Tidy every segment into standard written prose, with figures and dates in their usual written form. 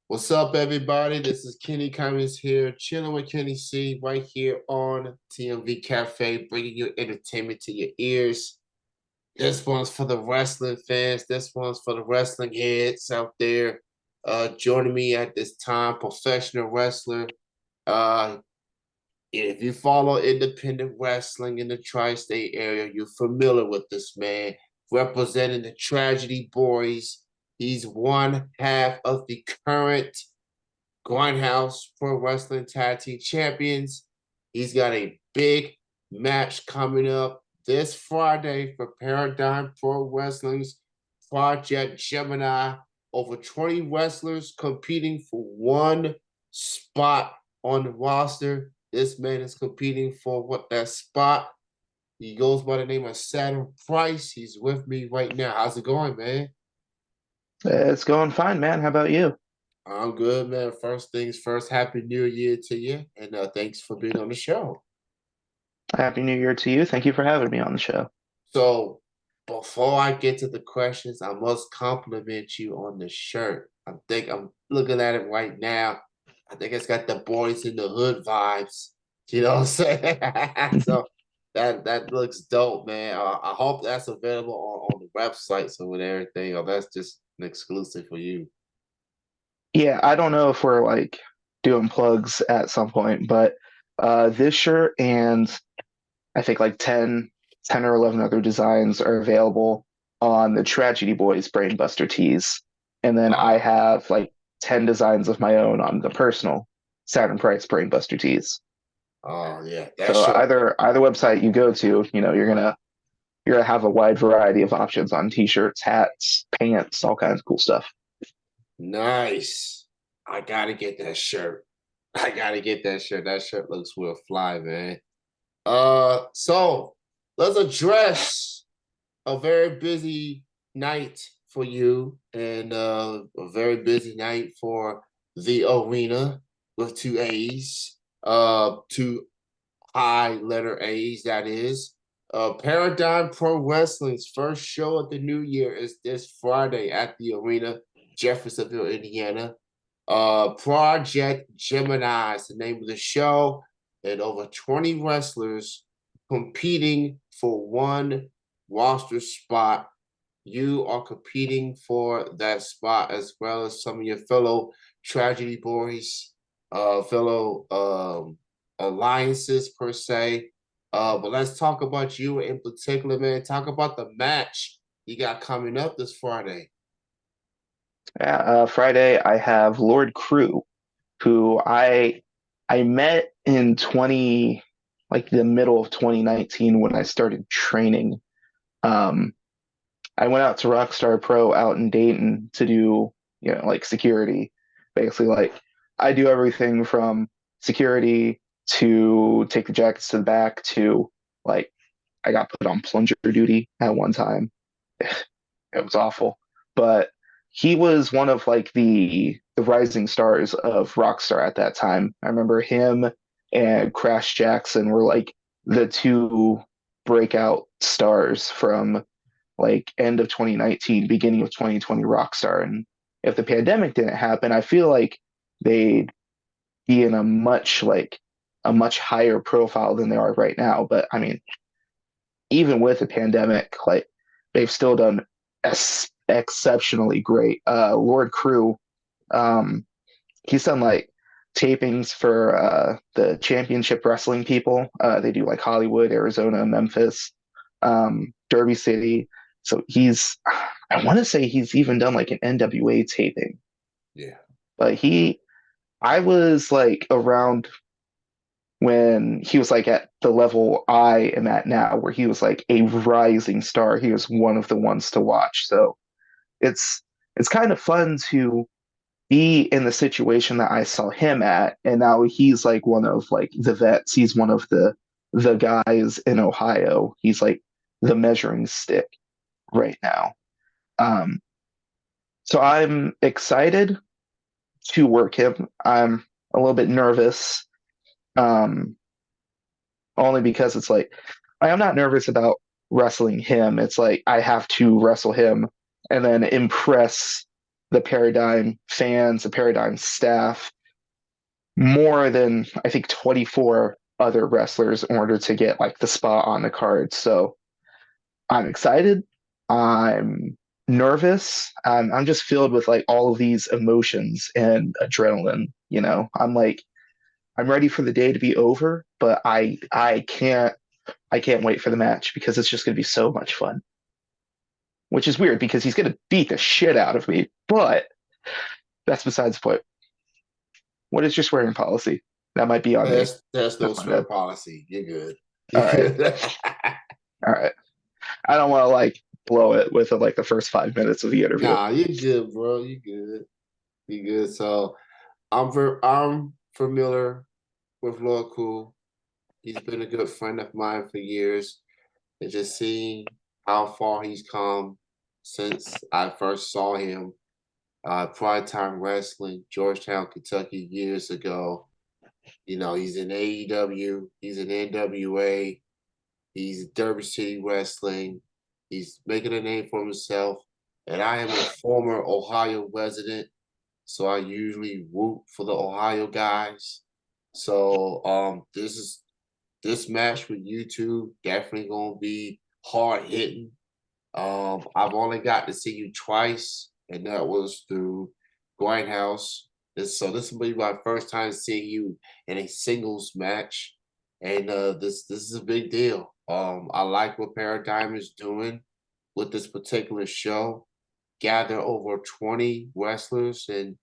What's up, everybody? This is Kenny Cummings here, chilling with Kenny C right here on TMV Cafe, bringing you entertainment to your ears. This one's for the wrestling fans. This one's for the wrestling heads out there. Joining me at this time, professional wrestler. Uh, if you follow independent wrestling in the tri-state area, you're familiar with this man representing the Tragedy Boiz. He's one half of the current Grindhouse Pro Wrestling Tag Team Champions. He's got a big match coming up this Friday for Paradigm Pro Wrestling's Project Gemini. Over 20 wrestlers competing for one spot on the roster. This man is competing for that spot. He goes by the name of Saturn Price. He's with me right now. How's it going, man? It's going fine, man. How about you? I'm good, man. First things first, Happy New Year to you, and thanks for being on the show. Happy New Year to you. Thank you for having me on the show. So, before I get to the questions, I must compliment you on the shirt. I think I'm looking at it right now. I think it's got the boys in the hood vibes. You know what I'm saying? So that looks dope, man. I hope that's available on the website so with everything, or that's just an exclusive for you. Yeah, I don't know if we're like doing plugs at some point, but this shirt and I think like 10 or 11 other designs are available on the Tragedy Boiz Brainbuster tees. And then I Oh, have like 10 designs of my own on the personal Saturn Price Brainbuster tees. oh yeah, that So shirt. either website you go to, you're gonna have a wide variety of options on t-shirts, hats, pants, all kinds of cool stuff. Nice. I gotta get that shirt. I gotta get that shirt. That shirt looks real fly, man. So let's address a very busy night for you and a very busy night for the arena with two A's, two high letter A's, that is. Paradigm Pro Wrestling's first show of the new year is this Friday at the arena, Jeffersonville, Indiana. Project Gemini is the name of the show, and over 20 wrestlers competing for one roster spot. You are competing for that spot as well as some of your fellow Tragedy Boys, fellow alliances per se. But let's talk about you in particular, man. Talk about the match you got coming up this Friday. Yeah, Friday I have Lord Crewe, who I met in 20 like the middle of 2019 when I started training. Um, I went out to Rockstar Pro out in Dayton to do, like security. Basically, like I do everything from security to take the jackets to the back to like I got put on plunger duty at one time. It was awful. But he was one of like the rising stars of Rockstar at that time. I remember him and Crash Jackson were like the two breakout stars from like end of 2019, beginning of 2020 Rockstar. And if the pandemic didn't happen, I feel like they'd be in a much higher profile than they are right now. But I mean, even with the pandemic, like they've still done exceptionally great. Lord Crewe, um, he's done like tapings for the championship wrestling people. They do like Hollywood, Arizona, Memphis, Derby City. So I want to say he's even done like an NWA taping. Yeah. But I was like around when he was like at the level I am at now, where he was like a rising star. He was one of the ones to watch. So it's it's kind of fun to be in the situation that I saw him at, and now he's like one of like the vets. He's one of the guys in Ohio. He's like the measuring stick right now. Um, so I'm excited to work him. I'm a little bit nervous, um, only because it's like I'm not nervous about wrestling him. It's like I have to wrestle him and then impress. the Paradigm fans, the Paradigm staff, more than I think 24 other wrestlers in order to get like the spot on the card. So I'm excited. I'm nervous. I'm just filled with like all of these emotions and adrenaline. I'm ready for the day to be over, but I can't wait for the match because it's just going to be so much fun. Which is weird because he's going to beat the shit out of me, but that's besides the point. What is your swearing policy? That might be on me. There's no That's my swear bad. policy. You're good. All You're right, good. all right. I don't want to like blow it with like the first 5 minutes of the interview. Nah, you're good, bro. You good. You good. So I'm familiar with Lord Crewe. He's been a good friend of mine for years. And just seeing how far he's come since I first saw him, Prime Time Wrestling, Georgetown, Kentucky, years ago. He's in AEW, he's in NWA, he's in Derby City Wrestling. He's making a name for himself. And I am a former Ohio resident, so I usually root for the Ohio guys. So this match with you two definitely gonna be hard hitting. I've only got to see you twice, and that was through Grindhouse. So this will be my first time seeing you in a singles match, and this is a big deal. I like what Paradigm is doing with this particular show. Gather over 20 wrestlers and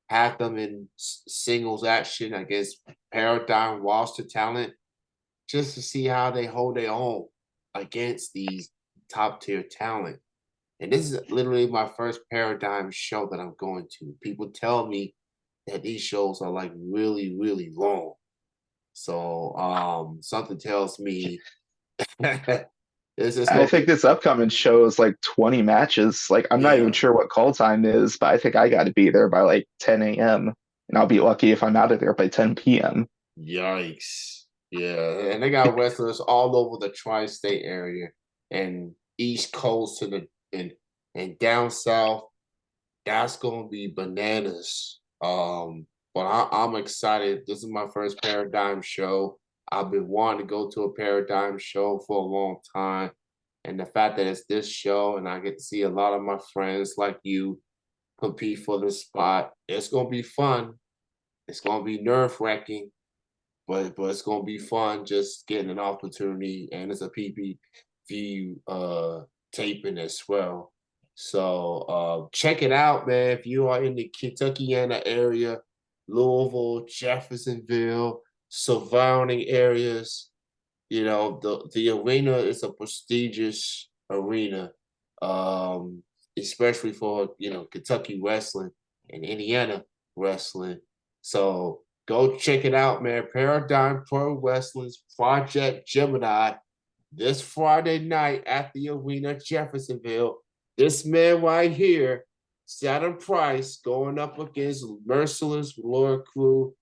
have them in singles action against Paradigm roster talent, just to see how they hold their own against these top tier talent. And this is literally my first Paradigm show that I'm going to. People tell me that these shows are like really, really long. So something tells me this is I gonna think be this upcoming show is like 20 matches. Like I'm not even yeah, sure what call time is, but I think I got to be there by like 10 a.m. and I'll be lucky if I'm out of there by 10 p.m. yikes. Yeah, and they got wrestlers all over the tri-state area and East Coast to the and down south. That's gonna be bananas. But I'm excited. This is my first Paradigm show. I've been wanting to go to a Paradigm show for a long time, and the fact that it's this show and I get to see a lot of my friends like you compete for the spot, it's gonna be fun. It's gonna be nerve wracking, but it's gonna be fun just getting an opportunity, and it's a PPV taping as well. So check it out, man. If you are in the Kentuckiana area, Louisville, Jeffersonville, surrounding areas, the arena is a prestigious arena, especially for Kentucky wrestling and Indiana wrestling. So go check it out, man. Paradigm Pro Wrestling's Project Gemini this Friday night at the arena, Jeffersonville. This man right here, Saturn Price, going up against Merciless Lord Crewe.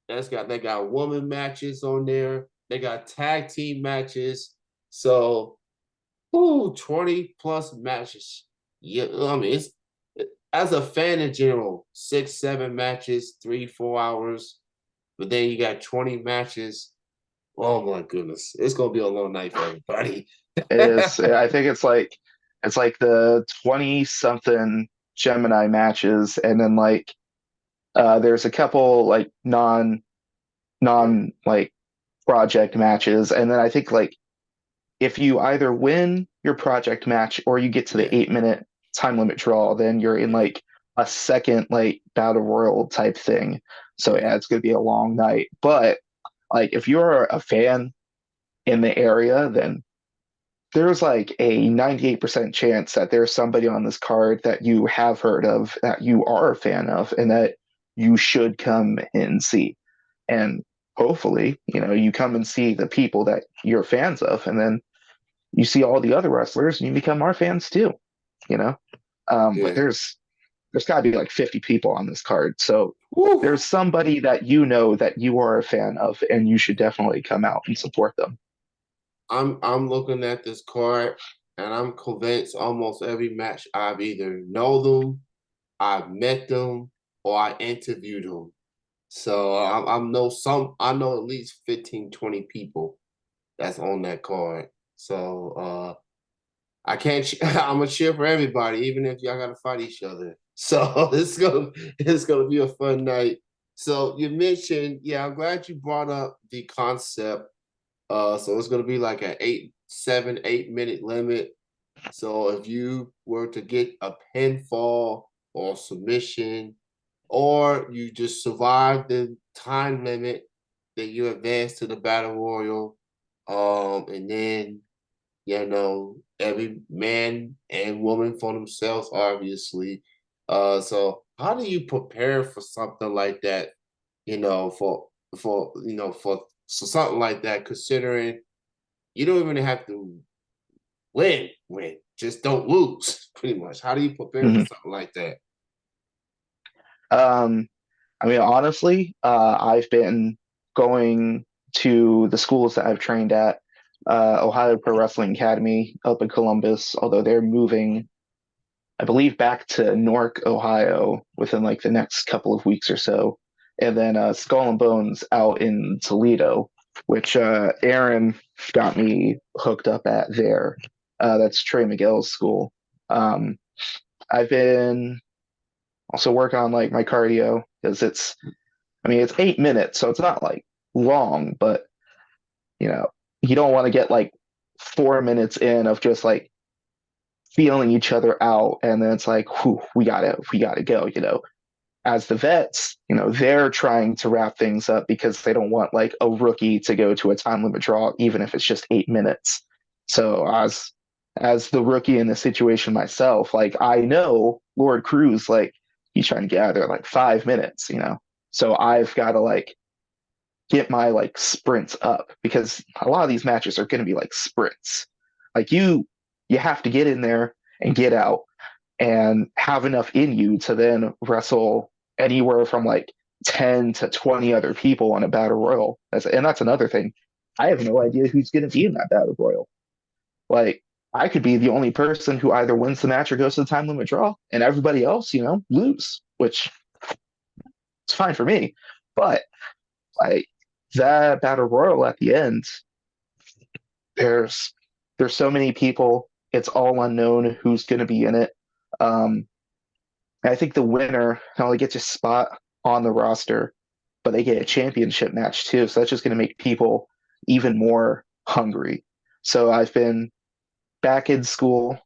They got woman matches on there. They got tag team matches. So, 20 plus matches. Yeah, I mean, it's as a fan in general, 6, 7 matches, 3, 4 hours. But then you got 20 matches. Oh my goodness. It's gonna be a long night for everybody. It is. I think it's like the 20 something Gemini matches, and then like there's a couple like Yeah, non like project matches, and then I think like if you either win your project match or you get to the yeah, 8 minute time limit draw, then you're in yeah, like a second like battle royal type thing. So yeah, yeah, it's gonna be a long night. But like if you're a fan in the area, then there's like a 98% chance that there's somebody on this card that you have heard of, that you are a fan of, and that you should come and see. And hopefully, you come and see the people that you're fans of, and then you see all the other wrestlers and you become our fans too, you know? But yeah. there's got to be like 50 people on this card. So Woo. there's somebody that you know that you are a fan of, and you should definitely come out and support them. I'm looking at this card and I'm convinced almost every match I've either know them I've met them or I interviewed them. So I know at least 15, 20 people that's on that card. So I can't I'm gonna cheer for everybody, even if y'all gotta fight each other. So it's gonna be a fun night. So you mentioned, yeah, I'm glad you brought up the concept. So it's gonna be like an 8 minute limit. So if you were to get a pinfall or submission, or you just survive the time limit, then you advance to the battle royal. And then every man and woman for themselves, obviously. So how do you prepare for something like that? For something like that, considering you don't even have to win, just don't lose, pretty much. How do you prepare for Mhm. something like that? Um, I mean, honestly, I've been going to the schools that I've trained at, Ohio Pro Wrestling Academy up in Columbus, although they're moving, I believe, back to Newark, Ohio within like the next couple of weeks or so. And then Skull and Bones out in Toledo, which Aaron got me hooked up at there. That's Trey Miguel's school. Um, I've been also working on like my cardio because I mean, it's 8 minutes, so it's not like long, but you know, you don't want to get like 4 minutes in of just like feeling each other out, and then it's like, whew, we gotta go. As the vets, they're trying to wrap things up because they don't want like a rookie to go to a time limit draw, even if it's just 8 minutes. So as the rookie in the situation myself, like I know Lord Crewe's like he's trying to get out of there like 5 minutes. So I've got to like get my like sprints up because a lot of these matches are going to be like sprints. Like you have to get in there and get out and have enough in you to then wrestle anywhere from like 10 to 20 other people on a battle royal. And that's another thing. I have no idea who's going to be in that battle royal. Like I could be the only person who either wins the match or goes to the time limit draw, and everybody else, lose, which is fine for me. But like that battle royal at the end, there's there's so many people. It's all unknown who's going to be in it. Um, I think the winner not only gets a spot on the roster, but they get a championship match too. So that's just going to make people even more hungry. So I've been back in school,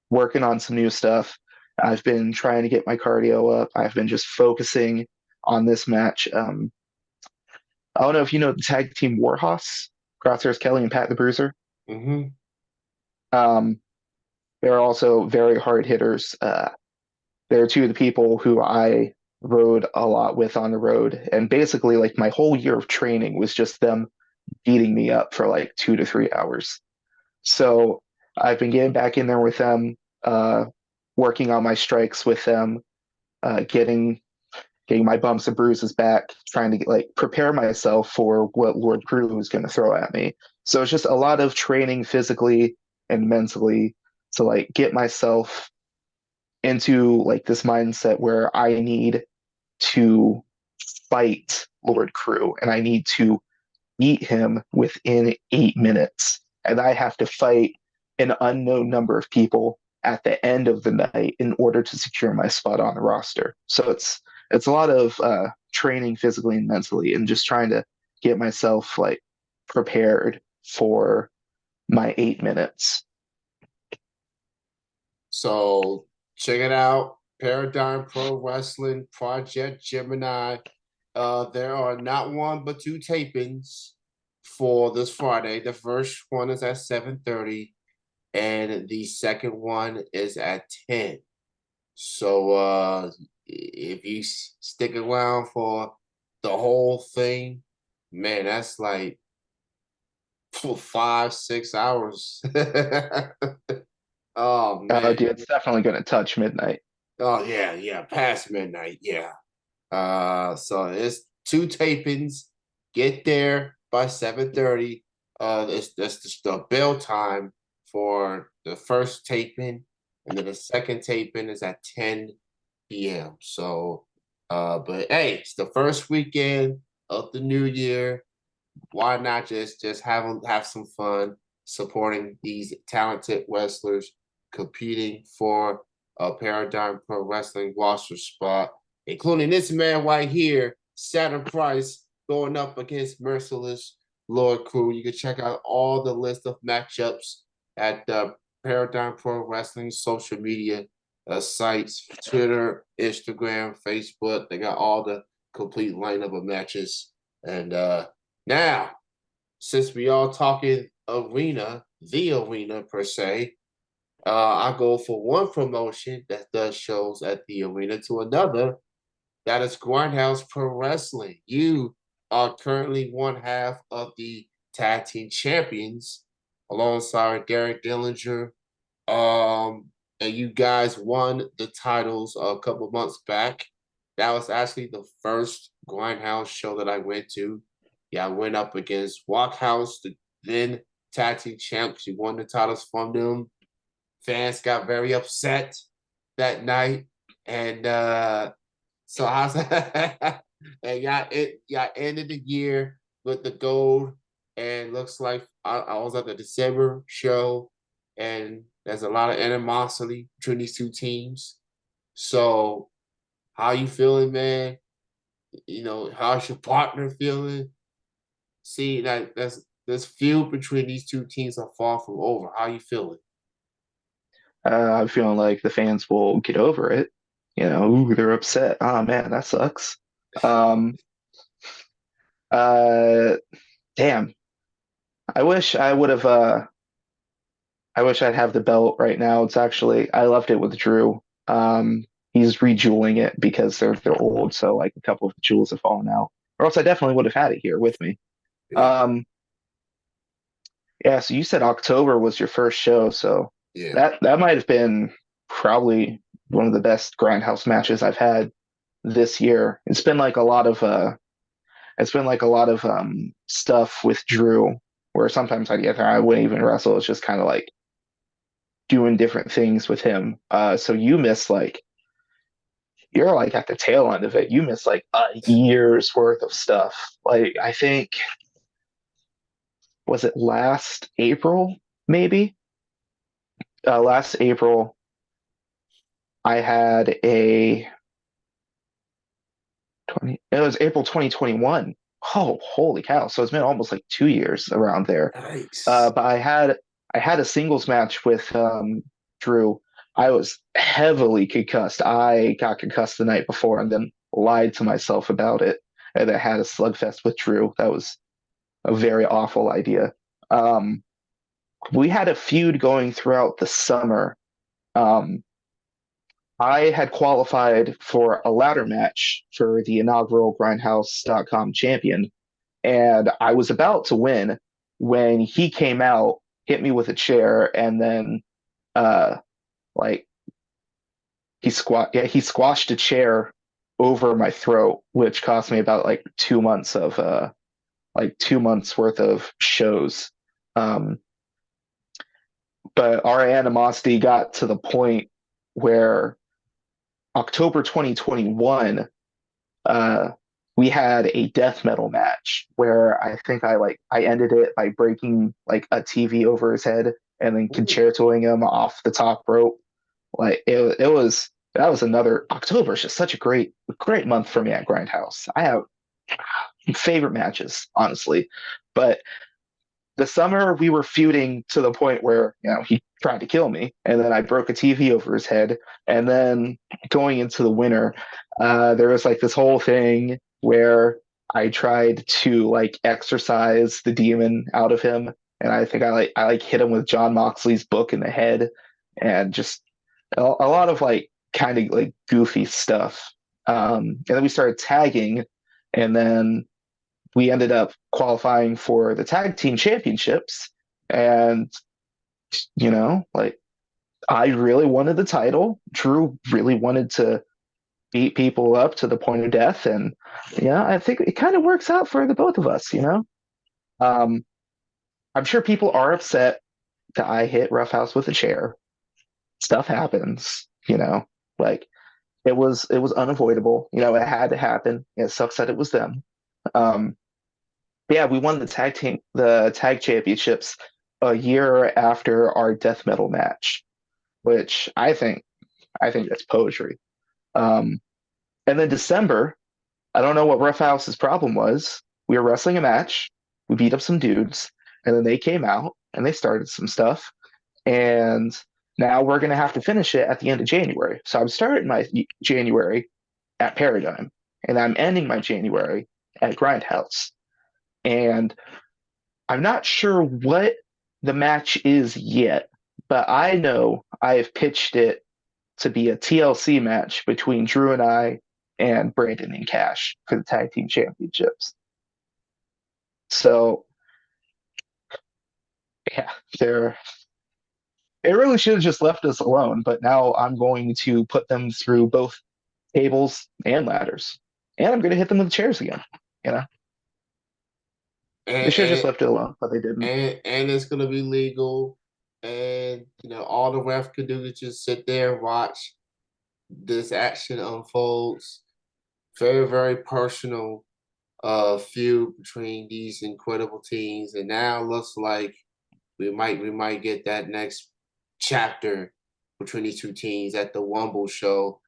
working on some new stuff. I've been trying to get my cardio up. I've been just focusing on this match. I don't know if you know the tag team Warhorse, Crosshairs Kelly and Pat the Bruiser. Hmm. Um, they're also very hard hitters. They're two of the people who I rode a lot with on the road. And basically, like my whole year of training was just them beating me up for like 2 to 3 hours. So I've been getting back in there with them, working on my strikes with them, getting my bumps and bruises back, trying to like prepare myself for what Lord Crewe is going to throw at me. So it's just a lot of training physically and mentally to like get myself into like this mindset where I need to fight Lord Crewe and I need to beat him within 8 minutes. And I have to fight an unknown number of people at the end of the night in order to secure my spot on the roster. So it's a lot of training physically and mentally and just trying to get myself like prepared for my 8 minutes. So check it out. Paradigm Pro Wrestling Project Gemini. There are not one but two tapings for this Friday. The first one is at 7:30, and the second one is at 10. So if you stick around for the whole thing, man, that's like 5, 6 hours. Oh man. Dude, it's definitely going to touch midnight. Oh yeah, past midnight, yeah. So it's two tapings. Get there by 7:30. That's just the bell time for the first taping, and then the second taping is at 10. p.m. So, but hey, it's the first weekend of the new year. Why not just have some fun supporting these talented wrestlers competing for a Paradigm Pro Wrestling roster spot, including this man right here, Saturn Price, going up against merciless Lord Crewe. You can check out all the list of matchups at the Paradigm Pro Wrestling social media sites, Twitter, Instagram, Facebook. They got all the complete lineup of matches. And now, since we all talking arena, the arena per se, I go for one promotion that does shows at the arena to another. That is Grindhouse Pro Wrestling. You are currently one half of the tag team champions alongside Derek Dillinger. And you guys won the titles a couple months back. That was actually the first Grindhouse show that I went to. Yeah, I went up against Walkhouse, the then tag team champs. You won the titles from them. Fans got very upset that night. And so how's that? And y'all ended the year with the gold. And looks like I was at the December show, and there's a lot of animosity between these two teams. So how you feeling, man? You know, how's your partner feeling? See that that's this feud between these two teams are far from over. How you feeling? I'm feeling like the fans will get over it. Ooh, they're upset. Ah, man, that sucks. Um, uh, damn. I wish I would have. I wish I'd have the belt right now. I loved it with Drew. He's rejeweling it because they're old, so like a couple of the jewels have fallen out. Or else I definitely would have had it here with me. Yeah, Um, yeah. So you said October was your first show, so yeah. that might have been probably one of the best Grindhouse matches I've had this year. It's been like a lot of stuff with Drew where sometimes I'd get there, I wouldn't even wrestle. It's just kind of like doing different things with him. So you're like at the tail end of it. You missed like a year's worth of stuff. Like I think was it last April, maybe? Last April, I had a 20. It was April 2021. Oh, holy cow! So it's been almost like 2 years around there. Nice. But I had a singles match with Drew. I was heavily concussed. I got concussed the night before and then lied to myself about it. And I had a slugfest with Drew. That was a very awful idea. Um, we had a feud going throughout the summer. Um, I had qualified for a ladder match for the inaugural Grindhouse.com champion, and I was about to win when he came out, hit me with a chair, and then uh like he squashed a chair over my throat, which cost me about like 2 months of 2 months worth of shows. Um, but our animosity got to the point where October 2021, uh, we had a death metal match where I think I ended it by breaking like a TV over his head and then Ooh, concertoing him off the top rope. Like it was that was another October is just such a great month for me at Grindhouse. I have favorite matches, honestly. But the summer we were feuding to the point where he tried to kill me, and then I broke a TV over his head, and then going into the winter, there was like this whole thing where I tried to like exorcise the demon out of him, and I think I hit him with John Moxley's book in the head, and just a lot of like kind of like goofy stuff. And then we started tagging, and then we ended up qualifying for the tag team championships. And, like I really wanted the title. Drew really wanted to beat people up to the point of death. And, I think it kind of works out for the both of us. Um, I'm sure people are upset that I hit Roughhouse with a chair. Stuff happens. Like it was unavoidable. It had to happen. It sucks that it was them. Um, but yeah, we won the tag championships a year after our death metal match, which I think that's poetry. Um, and then December, I don't know what Rough House's problem was. We were wrestling a match, we beat up some dudes, and then they came out and they started some stuff. And now we're going to have to finish it at the end of January. So I'm starting my January at Paradigm, and I'm ending my January at Grindhouse. And I'm not sure what the match is yet, but I know I have pitched it to be a TLC match between Drew and I and Brandon and Cash for the tag team championships. So yeah, they're it really should have just left us alone, but now I'm going to put them through both tables and ladders. And I'm going to hit them with chairs again. You know, they And should have just and left it alone, but they didn't. and it's gonna be legal. And all the ref could do is just sit there and watch this action unfolds. Very, very personal feud between these incredible teams. And now it looks like we might get that next chapter between these two teams at the Wumble show,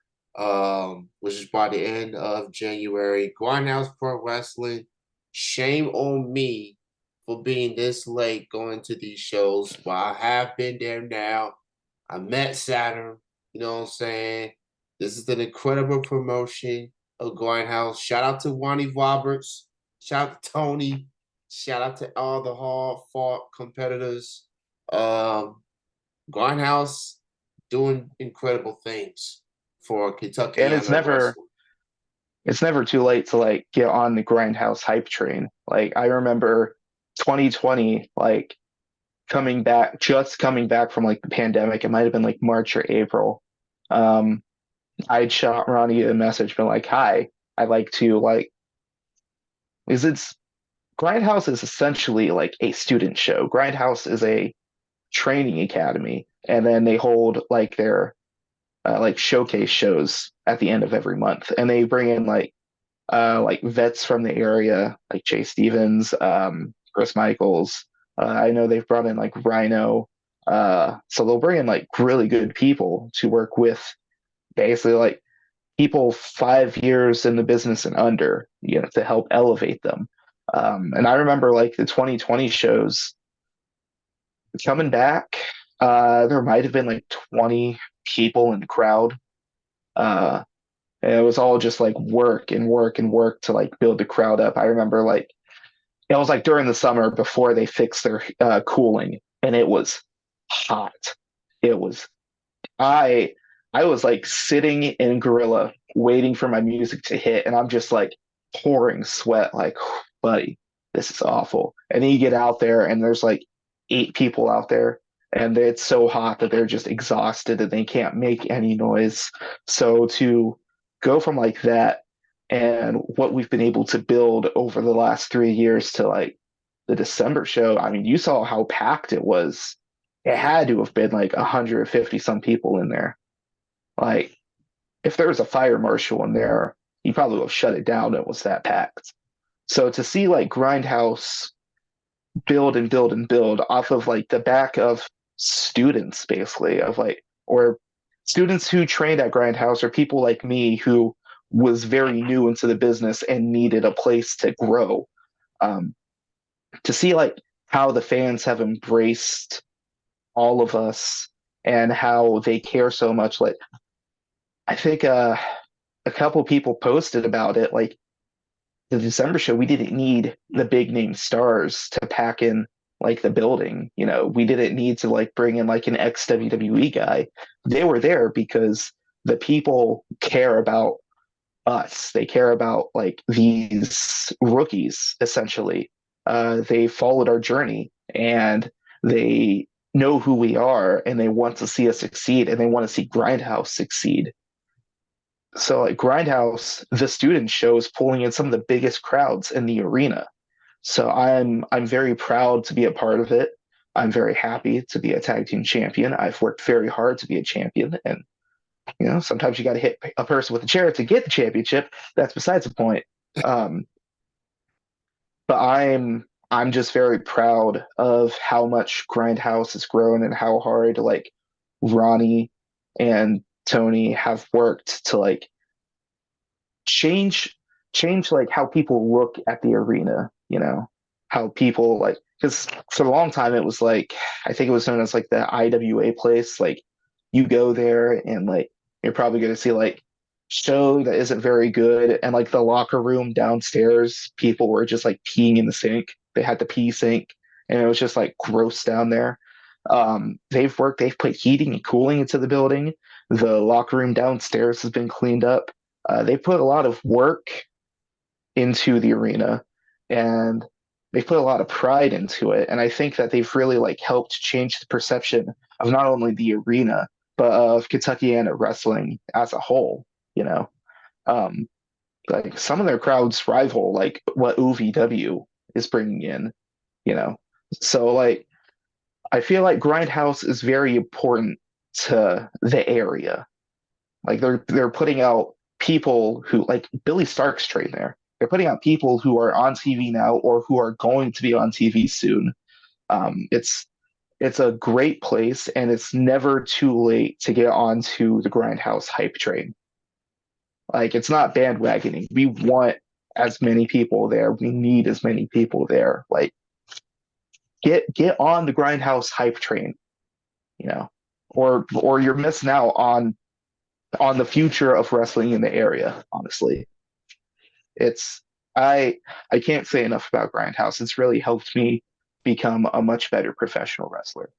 which is by the end of January. Grindhouse Pro Wrestling. Shame on me for being this late going to these shows, but I have been there now. I met Saturn, you know what I'm saying? This is an incredible promotion of Grindhouse. Shout out to Wani Roberts. Shout out to Tony. Shout out to all the hard fought competitors. Um, Grindhouse doing incredible things for And it's Kentuckiana never wrestling. it's never too late to like get on the Grindhouse hype train. Like I remember 2020, like coming back from like the pandemic. It might have been like March or April. Um, I'd shot Ronnie a message, been like, "Hi, I'd like to like," because it's Grindhouse is essentially like a student show. Grindhouse is a training academy, and then they hold like showcase shows at the end of every month, and they bring in like vets from the area, like Jay Stevens, Chris Michaels. I know they've brought in like Rhino, so they'll bring in like really good people to work with, basically like people 5 years in the business and under, to help elevate them. And I remember like the 2020 shows coming back. There might have been like 20 people in the crowd. Uh, and it was all just like work and work and work to like build the crowd up. I remember like it was like during the summer before they fixed their cooling, and it was hot. It was I I was like sitting in Gorilla waiting for my music to hit, and I'm just like pouring sweat, like, buddy, this is awful. And then you get out there, and there's like 8 people out there, and it's so hot that they're just exhausted and they can't make any noise. So to go from like that and what we've been able to build over the last 3 years to like the December show, I mean, you saw how packed it was. It Yeah. had to have been like 150 some people in there. Like, if there was a fire marshal in there, he probably would have shut it down. It was that packed. So to see like Grindhouse build and build and build off of like the back of students, basically, of like, or students who trained at Grindhouse, or people like me who was very new into the business and needed a place to grow. Um, to see like how the fans have embraced all of us and how they care so much. Like I think a couple people posted about it. Like the December show, we didn't need the big name stars to pack in like the building. We didn't need to like bring in like an ex WWE guy. They were there because the people care about us. They care about like these rookies essentially. They followed our journey and they know who we are and they want to see us succeed and they want to see Grindhouse succeed. So like Grindhouse, the student show is pulling in some of the biggest crowds in the arena. So I'm very proud to be a part of it. I'm very happy to be a tag team champion. I've worked very hard to be a champion, and Sometimes you got to hit a person with a chair to get the championship. That's besides the point. Um, but I'm just very proud of how much Grindhouse has grown and how hard like Ronnie and Tony have worked to like change change like how people look at the arena, how people like because for a long time it was like I think it was known as like the IWA place. Like you go there and like you're probably gonna see like show that isn't very good and like the locker room downstairs, people were just like peeing in the sink. They had the pee sink and it was just like gross down there. They've put heating and cooling into the building. The locker room downstairs has been cleaned up. They put a lot of work into the arena and they've put a lot of pride into it. And I think that they've really like helped change the perception of not only the arena, but of Kentuckiana wrestling as a whole, you know. Um, like some of their crowds rival like what OVW is bringing in, you know. So like I feel like Grindhouse is very important to the area. Like they're putting out people who like Billy Stark's trained there. They're putting out people who are on TV now or who are going to be on TV soon. It's a great place, and it's never too late to get onto the Grindhouse hype train. Like it's not bandwagoning. We want as many people there. We need as many people there. Like get on the Grindhouse hype train, you know, or you're missing out on the future of wrestling in the area. Honestly, it's I I can't say enough about Grindhouse. It's really helped me become a much better professional wrestler.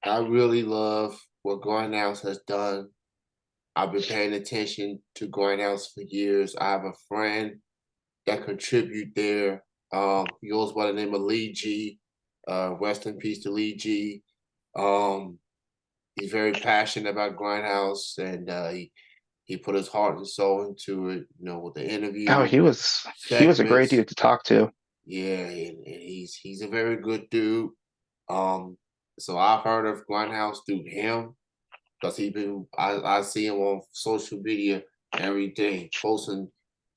I really love what Grindhouse has done. I've been paying attention to Grindhouse for years. I have a friend that contribute there. He goes by the name of Lee G. Rest in peace to Lee G. Um, he's very passionate about Grindhouse, and he put his heart and soul into it. With the Oh, interview he was a great segments. dude to talk to. Yeah, and he's a very good dude. Um, so I've heard of Grindhouse through him because I see him on social media every day posting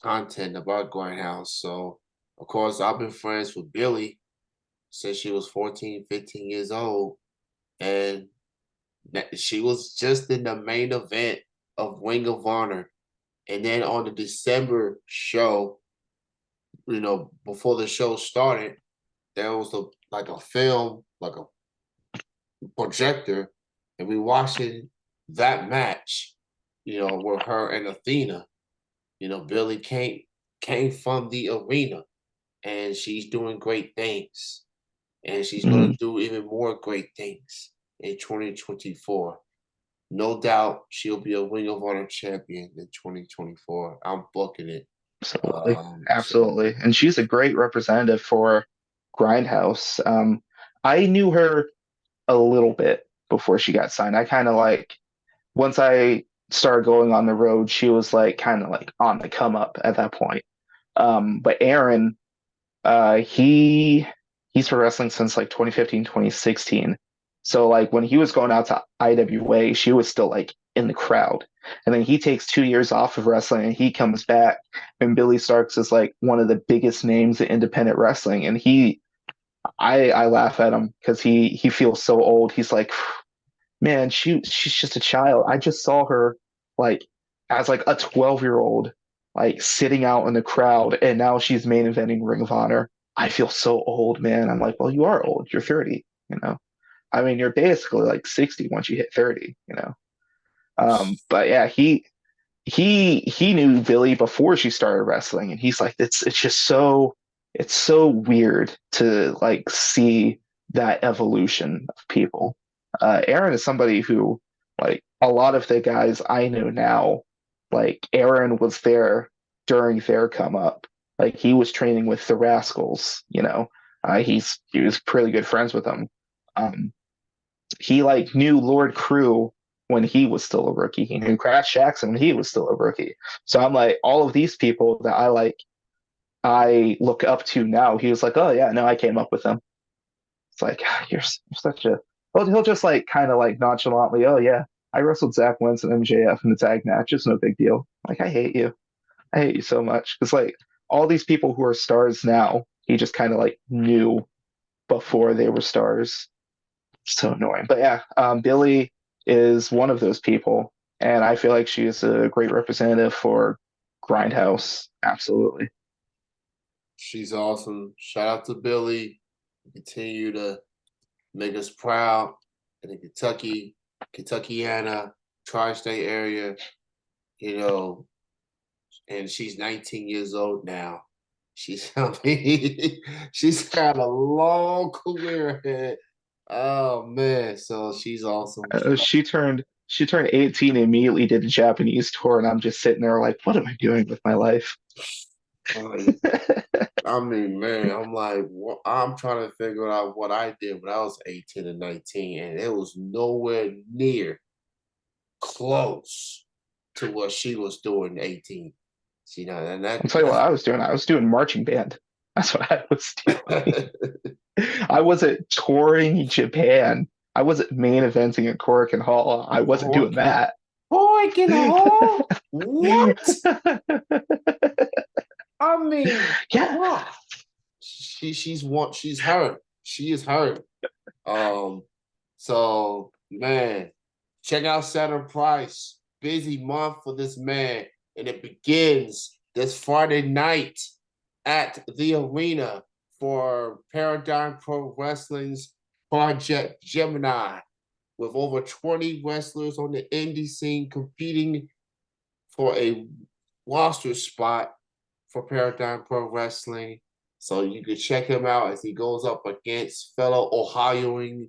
content about Grindhouse. So of course I've been friends with Billy since she was 14, 15 years old, and she was just in the main event of Ring of Honor. And then on the December show, before the show started, there was like a film, like a projector, and we watching that match, with her and Athena. Billy came from the arena, and she's doing great things, and she's gonna Mhm. do even more great things in 2024. No doubt she'll be a Ring of Honor champion in 2024. I'm booking it. Absolutely, So absolutely, and she's a great representative for Grindhouse. I knew her a little bit before she got signed. I kind of like once I started going on the road, she was like kind of like on the come up at that point. But Aaron, he's been wrestling since like 2015, 2016. So like when he was going out to IWA, she was still like in the crowd. And then he takes 2 years off of wrestling and he comes back and Billy Starks is like one of the biggest names in independent wrestling. And I laugh at him because he feels so old. He's like, man, she's just a child. I just saw her like as like a 12-year-old, like sitting out in the crowd, and now she's main eventing Ring of Honor. I feel so old, man. I'm like, well, you are old. You're 30, you know. I mean, you're basically like 60 once you hit 30. But yeah, he knew Billy before she started wrestling, and he's like, it's just so weird to like see that evolution of people. Aaron is somebody who, like, a lot of the guys I know now, like Aaron was there during their come up. Like he was training with the Rascals. He was pretty good friends with them. Um, he like knew Lord Crewe when he was still a rookie. He knew Crash Jackson when he was still a rookie. So I'm like, all of these people that I look up to now. He was like, oh yeah, no, I came up with them. It's like you're such a. He'll just like kind of like nonchalantly, oh yeah. I wrestled Zach Wentz and MJF in the tag match. It's no big deal. Like, I hate you. I hate you so much. Because, like, all these people who are stars now, he just kind of, like, knew before they were stars. So annoying. But yeah, Billy is one of those people. And I feel like she is a great representative for Grindhouse. Absolutely. She's awesome. Shout out to Billy. Continue to make us proud in the Kentuckiana, tri-state area, you know, and she's 19 years old now. She's I mean, she's had a long career ahead. Oh man, so she's awesome. She turned 18 and immediately did a Japanese tour, and I'm just sitting there like, what am I doing with my life? Like, I mean, man, I'm like, I'm trying to figure out what I did when I was 18 and 19, and it was nowhere near close to what she was doing 18. You know, and I'll tell you what I was doing. I was doing marching band. That's what I was doing. I wasn't touring Japan. I wasn't main eventing at Korakuen Hall. I wasn't doing that. Korakuen Hall? What? I mean, Yeah. wow. She's hurt. She is hurt. So man, check out Saturn Price. Busy month for this man, and it begins this Friday night at the arena for Paradigm Pro Wrestling's Project Gemini, with over 20 wrestlers on the indie scene competing for a roster spot for Paradigm Pro Wrestling. So you can check him out as he goes up against fellow Ohioing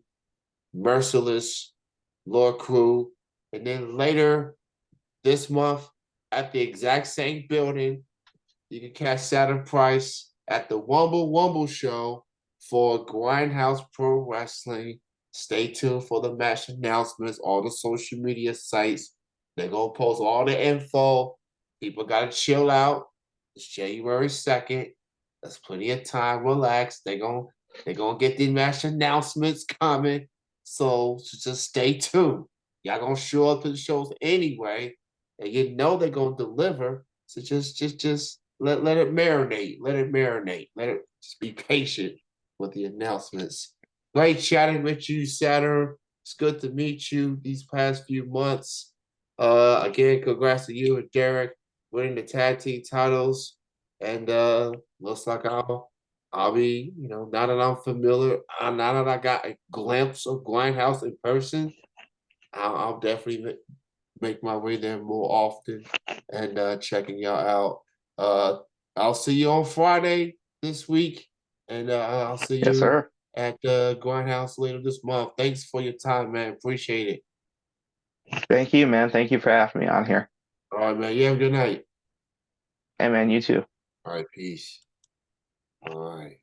Merciless Lord Crewe. And then later this month, at the exact same building, you can catch Saturn Price at the Wumble Wumble show for Grindhouse Pro Wrestling. Stay tuned for the match announcements, all the social media sites. They're going to post all the info. People got to chill out. It's January 2nd. There's plenty of time. Relax. They're gonna get the match announcements coming. So just stay tuned. Y'all gonna show up to the shows anyway, and you know they're gonna deliver. So just let it marinate. Let it marinate. Let it just be patient with the announcements. Great chatting with you, Saturn. It's good to meet you these past few months. Again, congrats to you and Derek winning the tag team titles. And looks like I'll be, now that I'm familiar, now that I got a glimpse of Grindhouse in person, I'll definitely make my way there more often and checking y'all out. I'll see you on Friday this week, and I'll see Yes, you sir. at Grindhouse later this month. Thanks for your time, man. Appreciate it. Thank you, man. Thank you for having me on here. All right, man. You have a good night. Hey, man, you too. All right, peace. All right.